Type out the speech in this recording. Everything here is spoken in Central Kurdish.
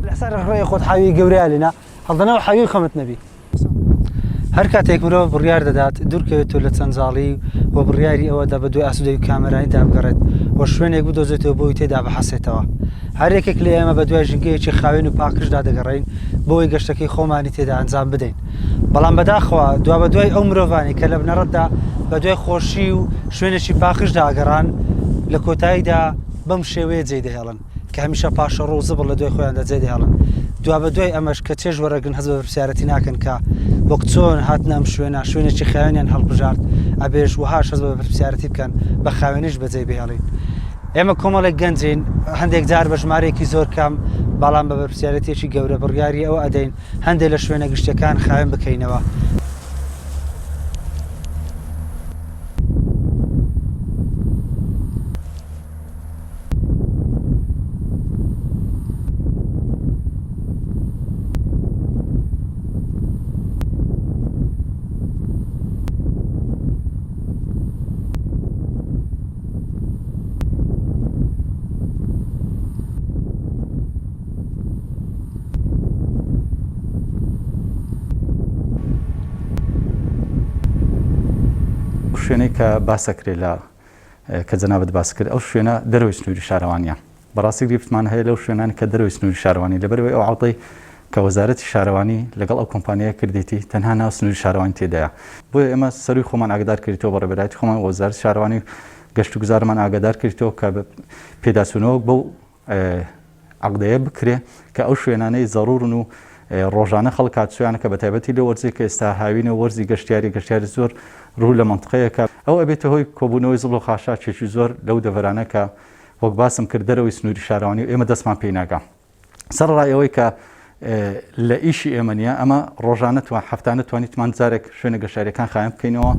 الأسعار الرأي خود حاوي جوري لنا هذا حاوي خمت نبي هر کاتێک مرۆڤ بڕیار دەدات دوورکەوێتەوە لە چەنجاڵی و بڕیاری ئەوەدا بە دوای ئاسوودەی کامەرانی دابگەڕێت و شوێنێک بدۆزێتەوە بۆی تێدا بەحەسێتەوە هەر یەکێک لە ئێمە بە دوای ژنگەیەکی خاوێن و پاکشدا دەگەڕین بۆی گەشتەکەی خۆمانی تێدا ئەنجام بدەین بەڵام بەداخەوە دوا بە دوای ئەو مرۆڤانی کە لە بنەڕەتدا بە دوای خۆشی و شوێنێکی پاکشدا ئەگەڕان لە کۆتاییدا بەم شێوەیە جێی دەهێڵن کە هەمیشە پاشەڕۆ و زبڵ لە دوای خۆیاندا جێ دەهێڵن دوا بە دوای ئەمەش کە چێژ وەرەگرن هەز بە پرسیارەتی ناکەن کە وەک چۆن هاتنە ئەم شوێنێکی خاوێنیان هەڵبژارد ئەبێش وهاش هەز بە پرسیارەتی بکەن بە خاوێنیش بەجێ بهێڵین ئێمە کۆمەڵێک گەنجین هەندێک جار بە ژمارەیەکی زۆر کەم بەڵام بە پرسیارەتێکی گەورە بڕیاری ئەوە ئەدەین هەندێک لە شوێنە گشتەکان خاوێن بکەینەوە شوێنەی کە باسەکرێت لە کە جەنابەت باس کرد ئەو شوێنە دەرەوەی سنووری شارەوانیە بەڕاستی گرفتمان هەیە لەو شوێنانی کە دەرەوەی سنووری شارەوانی لەبەرەوەی ئەو عڵتەی کە وەزارەتی شارەوانی لەگەڵ ئەو کۆمپانیای کردێتی تەنها ناو سنووری شارەوانی تێدایە بۆیە ئێمە سەروی خۆمان ئاگادار کردیتەوە بە ڕێبەرایەتی خۆمان وەزارەتی شارەوانی گەشت و گوزارمان ئاگادار کردیتەوە کە پێداچوونەوە بەو عەقدەیە بکرێ کە ئەو شوێنانەی زەڕورن و ڕۆژانە خەڵک هاتوویانە کە بەتایبەتی لە وەرزی کە ئێستا هاوینە وەرزی گەشتیاری زۆر ڕوو لە منتقەیەکە ئەو ئەبێتە هۆی کۆبوونەوەی زڵ و خاشاکێکی زۆر لەو دەڤەرانە کە وەک باسم کرد دەرەوەی سنووری شارەوانی و ئێمە دەستمان پێی ناگا سەرڕای ئەوەی کە لە ئیشی ئێمە نیە ئەمە ڕۆژانە هەفتانە توانیتمان جارێک شوێنە گەشتیاریەکان خاوێن بکەینەوە